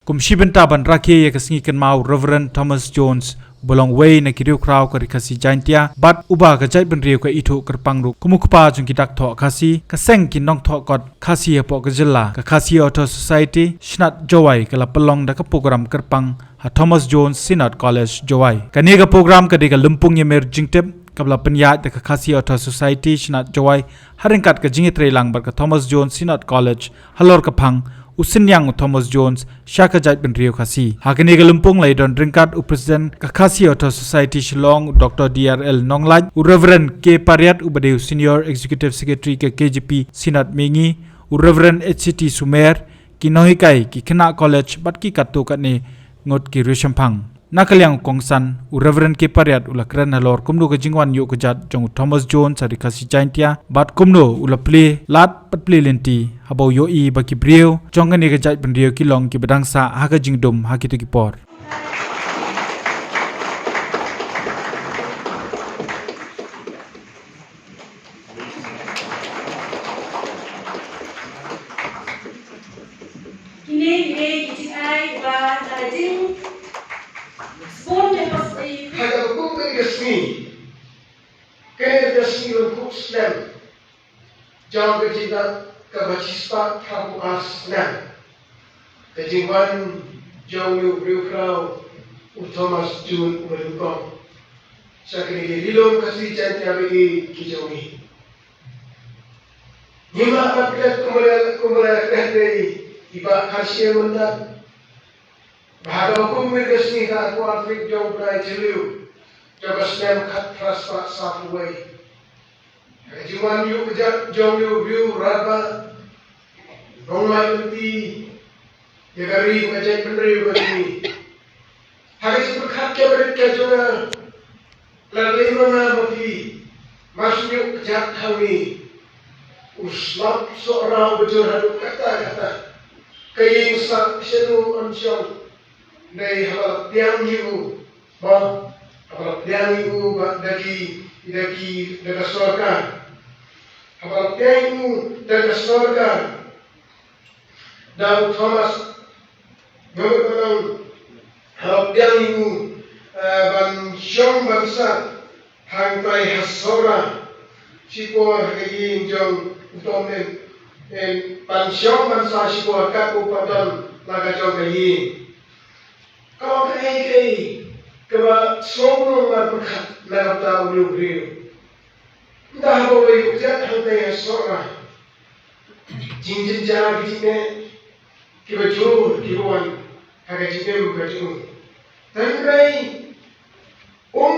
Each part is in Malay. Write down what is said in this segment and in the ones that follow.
Kum shibenta ban rakye ya kasngi kan mau Reverend Thomas Jones bolong way na kiriu kraw ka rikasi jaintia bat uba ka jait ben riu ka itu kerpangru kumukupa jung kidak tho kasi kaseng kin nong tho kot kasi apo ka jilla ka kasi auto society shnat jowai kala pelong da ka program kerpang ha Thomas Jones Synod College jowai kani ka program ka de ka lumpung yemer jingtep kabla penyat da ka kasi auto society shnat jowai haringkat ka jingitre lang bar ka Thomas Jones Synod College halor ka phang usin yang Thomas Jones syaka jait ben rio kasi hakini galumpung lai don ringkat president kakasi auto society Shillong Dr. DRL Nonglaj Reverend K Pariat ubade senior executive secretary ke KJP Synod Mingi Reverend HCT Sumer kinohikai ki kena college bat ki katu katne ngot ki rishampang nakalyang kongsan Reverend K Pariat ula kran halor kumno ke jingwan yu kejat jong Thomas Jones ari kasi jaintia bat kumno ula play lat pat play lenti habau yo i baki brio jong ne ke jait bendio kilong ki bedangsa haga jingdom hakitu ki por Jauh kecinta kebacispa kamu asnan. Kejingwan jauh berukau Thomas Jun berukau. Sakini dilom kasih cinta bagi kijauhi. Nima apabila kumula kehati iba kasih mendak. Bahagia kumul kesni tak kuatrik jauh berai jeliu. Jaga senam kat raspa safuai. Kejauhan yu kejat jauh yu view raba, romai berti, jagari kejat pendiri berti. Hari seberkat keberat kejauhan, lalu mana berti, masuk yu kejat kami, uslap seorang berjurut kata-kata, kaya sak seru ansong, dari hal tiang yu, bah, hal tiang yu dagi surga. Apabila tiangmu dan surga, dan Thomas mengucapkan apabila tiangmu ban syong bangsa hangkai hasora sipor hagi jong utomen ban syong bangsa sipor kaku padan laga jong hagi kau kai keba sobrang berkat merata ulu dah boleh ujian hantai seorang jinjin jalan begini kibajur kibuan agak jinjin bajur tapi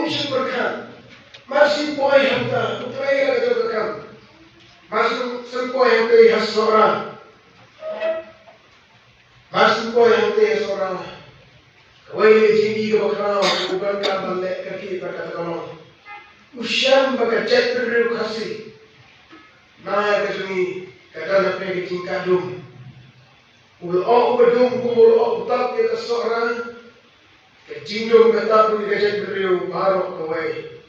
superkan masih boy hantar utrai agak jauhkan masih sempoy hantai seorang kawai jinjin kebakaran bukan kabar lek kaki berkata kalau usiam baga jait beriu kasih, naik ke sini kadang nak pergi tingkat dum, ulok berdum ulok utak kita seorang, kejingdum kata pun jait beriu baru kawai,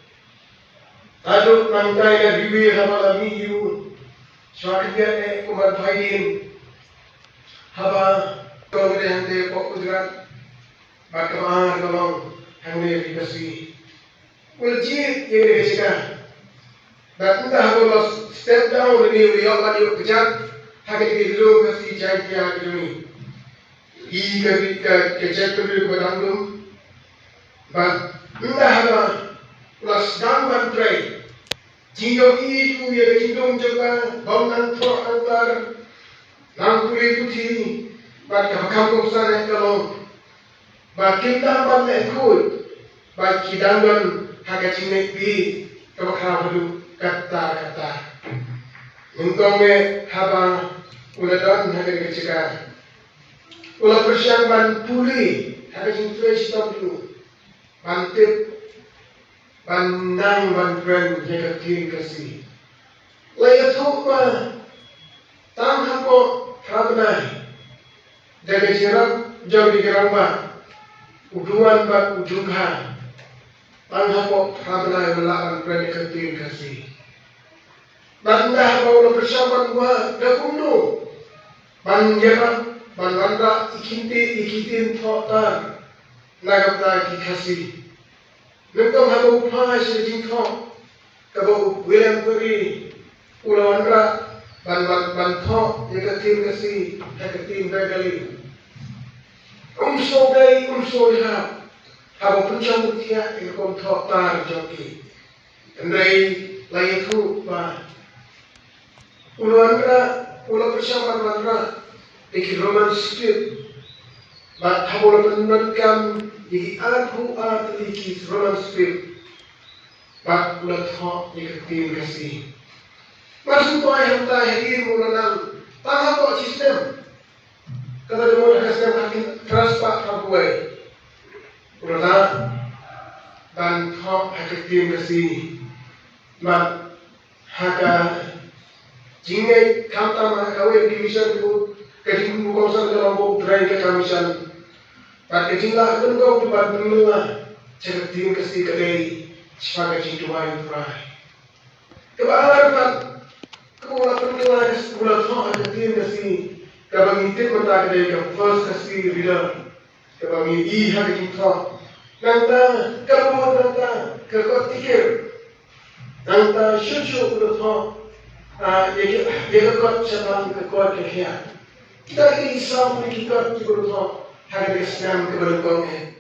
aduk nantai na bibi haba miu, swaknya kumat bayin, haba kau berhenti pok udrat, bakal kalau hangnya dikasih. Uljit yang dikasihkan. Dan entah kalau step down ini beliau tadi kejat, hanya dulu kasih janjian ini. I kejat dulu beranggung. Dan entah apa plus gambar tray. Jika itu yang cidung juga bangunan truk antar langkuli putih. Baik kampung sana kalau baik kita pandai ikut baik kidangan. Haga cinek bi kebakar dulu kata-kata. Untuk me haba uladan haga kecika. Ulah persiapan puli haga cinek stop dulu. Bantip banang bantuan jaga tim kasih. Laya thukma tang hapo habnai. Jaga jirap jauh di geramba. Uduan bat ujungha. Panghapok habla melawan berani ketin kasih. Banda bawa persiapan gua dah kuno. Banjir Banwanda ikitin thota nagapta kikasi. Nentong habo pa sejing thot kabo William Puri ulawandra ban thot yakatin kasi yakatin begali. Umso ya habo puncang mutia ikom thota joki. Andai lain tu ba ulawandra bersama banwandra iki Roman spirit but habol penonkan iki aku iki Roman spirit but ulat ho iki tim kasih masuk to ay hanta hiri mulanang tahapo sistem kada mo sistem akin transpa kabuai ulana dan ho iki tim kasih mat haka jingai kanta ma kawe division bu kajing kawasan dalam bau teraih ke kamisan, pada kajinglah kan kau tu pada mengelah cakap tim kasi kadai sebagai kajing tuai teraih. Kebahagiaan kau lah mengelah sebulan thok ada tim kasi kabang intip mata kadai ke first kasi reader kabang i hari kajing thok. Nangta kabut nangta kekot tikir nangta syucu kuda thok. Ia kekot sebab kekot kehiat. Kita ini sama kita juga hari Islam keberuntungan.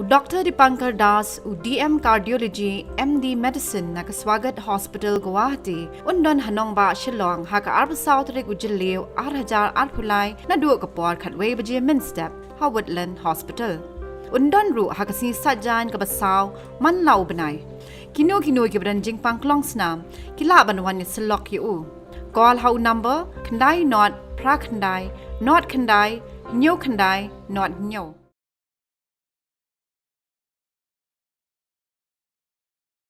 Dr. Dipankar Das, DM Cardiology, MD Medicine, nak swagat Hospital Guwahati, undon hanong ba Shillong, haka arba South Rig ujilliw, 8,000 arpulai, na dua kapor katway baje Minstep, Woodland Hospital. Undon ru haka si sajan kabasaw, man lau benai. Kino kibran jing pangklong snam, kila banwan ni selok yu. Call how number Khandai not Prakhandai not Khandai Nyo Khandai not Nyo.